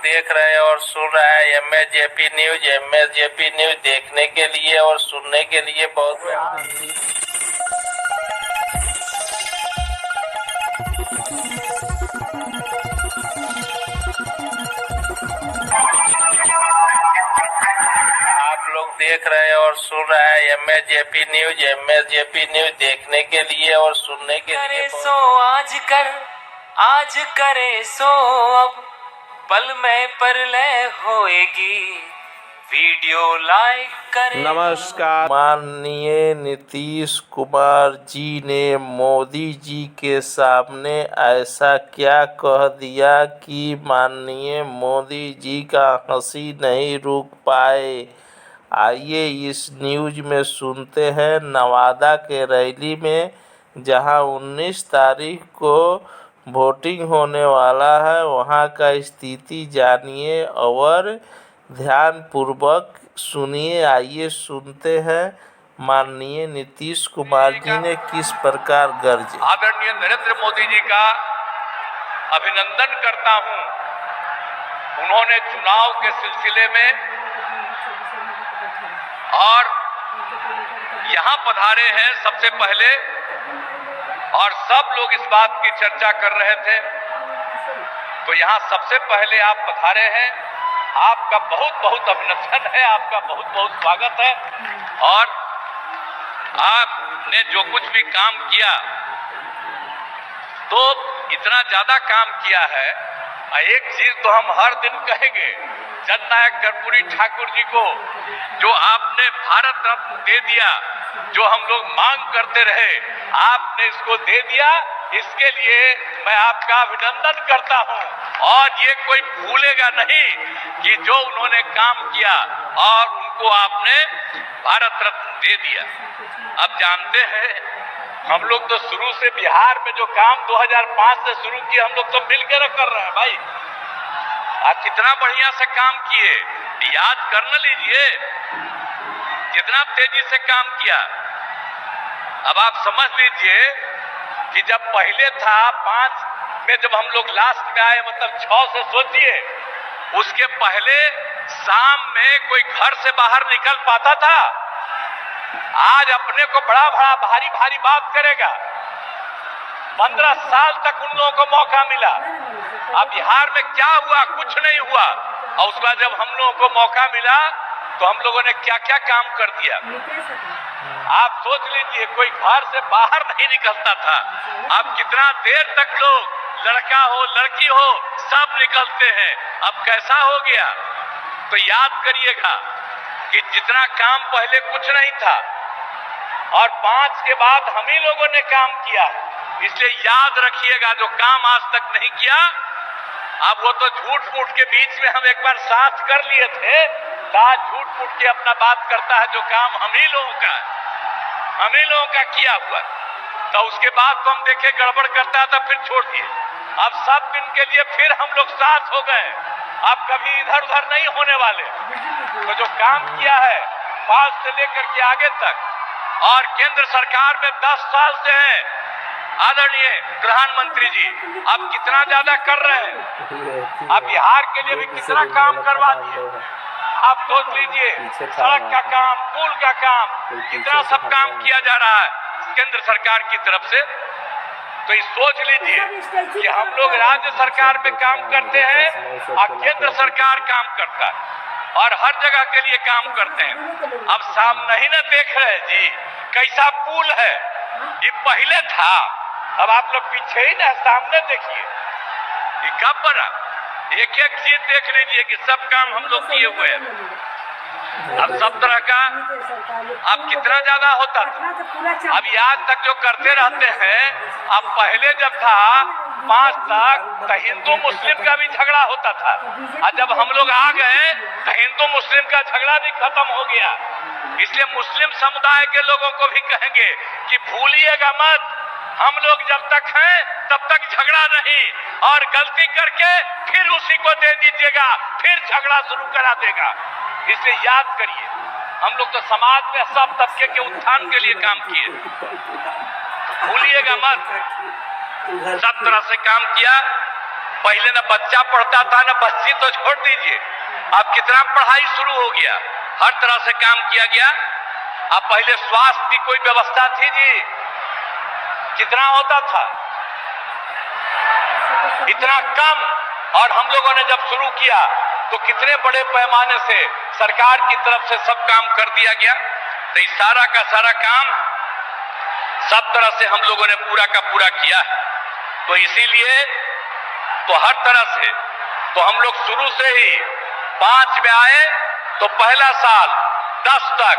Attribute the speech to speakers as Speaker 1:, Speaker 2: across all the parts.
Speaker 1: देख रहे हैं और सुन रहे हैं MSJP न्यूज। MSJP न्यूज देखने के लिए और सुनने के लिए बहुत आप लोग देख रहे हैं और सुन रहे हैं MSJP न्यूज। MSJP न्यूज देखने के लिए और सुनने के लिए
Speaker 2: सो आज करे सो अब पल में परलय होएगी, वीडियो लाइक करें।
Speaker 1: नमस्कार। माननीय नीतीश कुमार जी ने मोदी जी के सामने ऐसा क्या कह दिया कि माननीय मोदी जी का हंसी नहीं रुक पाए। आइए इस न्यूज में सुनते हैं। नवादा के रैली में जहां 19 तारीख को वोटिंग होने वाला है, वहां का स्थिति जानिए और ध्यानपूर्वक सुनिए। आइए सुनते हैं माननीय नीतीश कुमार जी ने किस प्रकार गर्जे।
Speaker 3: आदरणीय नरेंद्र मोदी जी का अभिनंदन करता हूं। उन्होंने चुनाव के सिलसिले में और यहां पधारे हैं सबसे पहले, और सब लोग इस बात की चर्चा कर रहे थे, तो यहां सबसे पहले आप पधारे हैं। आपका बहुत बहुत अभिनंदन है, आपका बहुत बहुत स्वागत है। और आपने जो कुछ भी काम किया, तो इतना ज्यादा काम किया है। एक चीज तो हम हर दिन कहेंगे, जननायक कर्पूरी ठाकुर जी को जो आपने भारत रत्न दे दिया, जो हम लोग मांग करते रहे, आपने इसको दे दिया। इसके लिए मैं आपका अभिनंदन करता हूं। और ये कोई भूलेगा नहीं कि जो उन्होंने काम किया और उनको आपने भारत रत्न दे दिया। अब जानते हैं, हम लोग तो शुरू से बिहार में जो काम 2005 से शुरू किया, हम लोग तो मिलकर कर रहे हैं भाई। आप कितना बढ़िया से काम किए, याद कर न लीजिए कितना तेजी से काम किया। अब आप समझ लीजिए कि जब पहले था 5 में, जब हम लोग लास्ट में आए, मतलब 6 से सोचिए, उसके पहले शाम में कोई घर से बाहर निकल पाता था। आज अपने को बड़ा बड़ा भारी भारी बात करेगा। 15 साल तक उन लोगों को मौका मिला। अब बिहार में क्या हुआ? कुछ नहीं हुआ। और उसके बाद जब हम लोगों को मौका मिला, तो हम लोगों ने क्या क्या काम कर दिया। आप सोच लीजिए, कोई घर से बाहर नहीं निकलता था। अब कितना देर तक लोग, लड़का हो लड़की हो, सब निकलते हैं। अब कैसा हो गया? तो याद करिएगा कि जितना काम पहले कुछ नहीं था, और 5 के बाद हम ही लोगों ने काम किया। इसलिए याद रखिएगा, जो काम आज तक नहीं किया, अब वो तो झूठ फूट के बीच में हम एक बार साथ कर लिए थे, आज झूठ फूट के अपना बात करता है। जो काम हम ही लोगों का किया हुआ, तो उसके बाद तो हम देखे गड़बड़ करता है, तो फिर छोड़ दिए। अब सब दिन के लिए फिर हम लोग साथ हो गए। अब कभी इधर उधर नहीं होने वाले। तो जो काम किया है 5 से लेकर के आगे तक, और केंद्र सरकार में 10 साल से है आदरणीय प्रधानमंत्री जी, अब कितना ज्यादा कर रहे हैं। अब बिहार के लिए भी कितना काम करवा दिए। आप सोच लीजिए, सड़क का काम, पुल का काम, कितना सब काम किया जा रहा है केंद्र सरकार की तरफ से। तो ये सोच लीजिए कि हम लोग राज्य सरकार में काम करते हैं और केंद्र सरकार काम करता है, और हर जगह के लिए काम करते हैं। अब सामने ही ना देख रहे जी कैसा पुल है। ये पहले था, अब आप लोग पीछे ही ना, सामने देखिए ये कब बना। एक एक चीज देख लीजिए कि सब काम हम लोग किए हुए हैं। अब सब तरह का अब कितना ज्यादा होता था। अब आज तक जो करते रहते हैं, अब पहले जब था 5 तक तो हिंदू मुस्लिम का भी झगड़ा होता था, और जब हम लोग आ गए तो हिंदू मुस्लिम का झगड़ा भी खत्म हो गया। इसलिए मुस्लिम समुदाय के लोगों को भी कहेंगे कि भूलिएगा मत, हम लोग जब तक हैं तब तक झगड़ा नहीं, और गलती करके फिर उसी को दे दीजिएगा, फिर झगड़ा शुरू करा देगा। इसलिए याद करिए, हम लोग तो समाज में सब तबके के उत्थान के लिए काम किए, तो भूलिएगा मत। सब तरह से काम किया। पहले ना बच्चा पढ़ता था ना बच्ची, तो छोड़ दीजिए, अब कितना पढ़ाई शुरू हो गया, हर तरह से काम किया गया। अब पहले स्वास्थ्य की कोई व्यवस्था थी जी, कितना होता था, इतना कम। और हम लोगों ने जब शुरू किया तो कितने बड़े पैमाने से सरकार की तरफ से सब काम कर दिया गया। तो इस सारा का सारा काम सब तरह से हम लोगों ने पूरा का पूरा किया है। तो इसीलिए तो हर तरह से तो हम लोग शुरू से ही 5 में आए तो पहला साल 10 तक,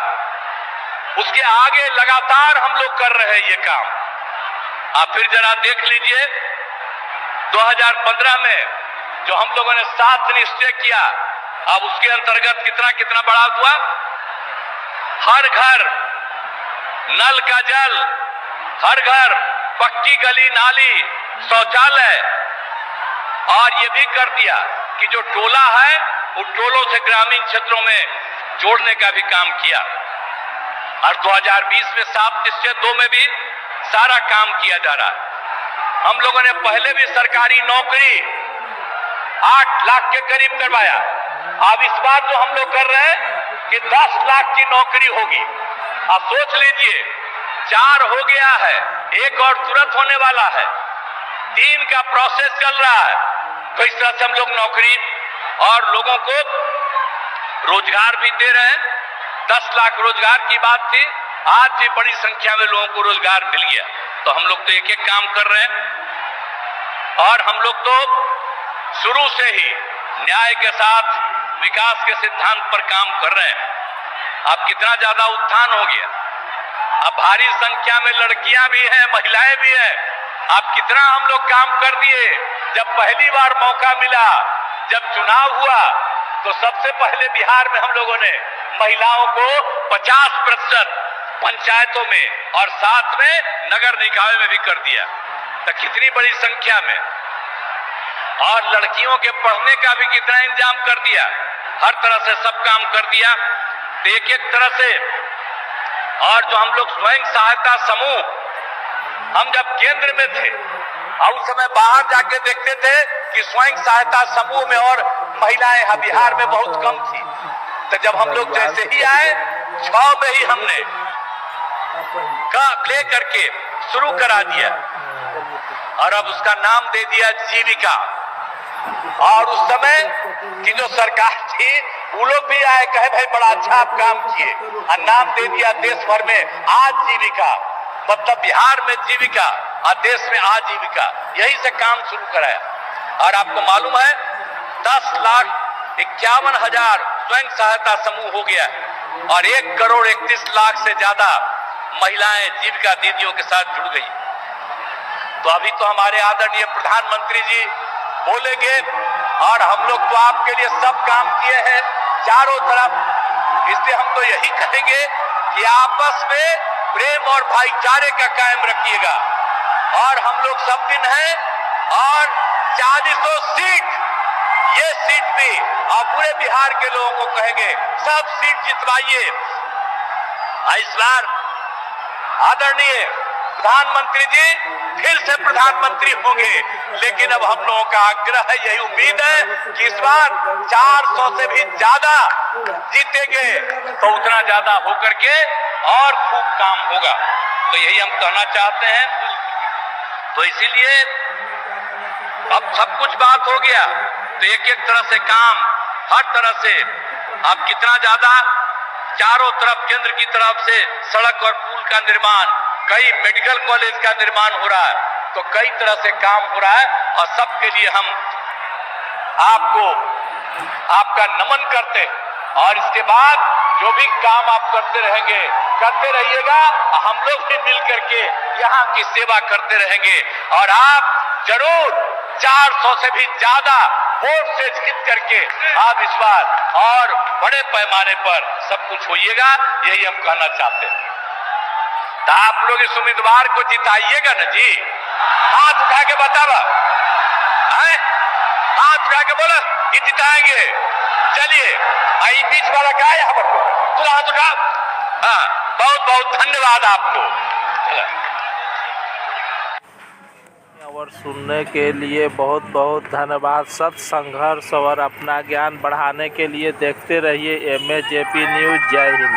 Speaker 3: उसके आगे लगातार हम लोग कर रहे हैं ये काम। आप फिर जरा देख लीजिए 2015 में जो हम लोगों ने 7 निश्चय किया, अब उसके अंतर्गत कितना कितना बढ़ा हुआ। हर घर नल का जल, हर घर पक्की गली नाली शौचालय, और ये भी कर दिया कि जो टोला है वो टोलों से ग्रामीण क्षेत्रों में जोड़ने का भी काम किया। और 2020 में 7 निश्चय 2 में भी सारा काम किया जा रहा है। हम लोगों ने पहले भी सरकारी नौकरी 8 लाख के करीब करवाया। अब इस बार जो हम लोग कर रहे हैं कि 10 लाख की नौकरी होगी। अब सोच लीजिए, 4 हो गया है, 1 और तुरंत होने वाला है, 3 का प्रोसेस चल रहा है। तो इस तरह से हम लोग नौकरी और लोगों को रोजगार भी दे रहे हैं। 10 लाख रोजगार की बात थी, आज भी बड़ी संख्या में लोगों को रोजगार मिल गया। तो हम लोग तो एक एक काम कर रहे हैं। और हम लोग तो शुरू से ही न्याय के साथ विकास के सिद्धांत पर काम कर रहे हैं। अब कितना ज्यादा उत्थान हो गया, अब भारी संख्या में लड़कियां भी हैं, महिलाएं भी हैं। अब कितना हम लोग काम कर दिए। जब पहली बार मौका मिला, जब चुनाव हुआ, तो सबसे पहले बिहार में हम लोगों ने महिलाओं को 50% पंचायतों में और साथ में नगर निकाय में भी कर दिया। तो कितनी बड़ी संख्या में। और लड़कियों के पढ़ने का भी कितना इंतजाम कर दिया, हर तरह से सब काम कर दिया। तो एक एक तरह से। और जो हम लोग स्वयं सहायता समूह, हम जब केंद्र में थे और उस समय बाहर जाके देखते थे कि स्वयं सहायता समूह में और महिलाएं यहाँ बिहार में बहुत कम थी। तो जब हम लोग जैसे ही आए 6 में ही हमने ले करके शुरू करा दिया, और अब उसका नाम दे दिया जीविका। और उस समय की जो सरकार थी वो लोग भी आए, कहे भाई बड़ा अच्छा आप काम किए, और नाम दे दिया देश भर में आजीविका। मतलब बिहार में जीविका और देश में आजीविका, यही से काम शुरू कराया। और आपको मालूम है 10,51,000 स्वयं सहायता समूह हो गया, और 1,31,00,000 से ज्यादा महिलाएं जीविका दीदियों के साथ जुड़ गई। तो अभी तो हमारे आदरणीय प्रधानमंत्री जी बोलेंगे, और हम लोग तो आपके लिए सब काम किए हैं चारों तरफ। इसलिए हम तो यही कहेंगे कि आपस में प्रेम और भाईचारे का कायम रखिएगा। और हम लोग सब दिन हैं, और 40 सीट, ये सीट भी और पूरे बिहार के लोगों को कहेंगे सब सीट जितवाइए। इस बार आदरणीय प्रधानमंत्री जी फिर से प्रधानमंत्री होंगे, लेकिन अब हम लोगों का आग्रह है, यही उम्मीद है कि इस बार 400 से भी ज्यादा जीतेंगे, तो उतना ज्यादा होकर के और खूब काम होगा। तो यही हम कहना चाहते हैं। तो इसीलिए अब सब कुछ बात हो गया, तो एक एक तरह से काम, हर तरह से अब कितना ज्यादा चारों तरफ केंद्र की तरफ से सड़क और पुल का निर्माण, कई मेडिकल कॉलेज का निर्माण हो रहा है। तो कई तरह से काम हो रहा है, और सबके लिए हम आपको आपका नमन करते हैं। और इसके बाद जो भी काम आप करते रहेंगे, करते रहिएगा। हम लोग भी मिल करके यहाँ की सेवा करते रहेंगे और आप जरूर 400 से भी ज्यादा वोट से जीत करके आप इस बार और बड़े पैमाने पर सब कुछ होइएगा, यही हम कहना चाहते हैं। तो आप लोग इस उम्मीदवार को जिताइएगा ना जी? हाथ उठा के बतावा, हाथ उठा के बोलो कि जिताएंगे। चलिए, आई बीच वाला क्या है, खबर को तुम हाथ उठा। हाँ, बहुत बहुत धन्यवाद आपको।
Speaker 1: और सुनने के लिए बहुत बहुत धन्यवाद। सत संघर्ष और अपना ज्ञान बढ़ाने के लिए देखते रहिए MAJP न्यूज़। जय हिंद।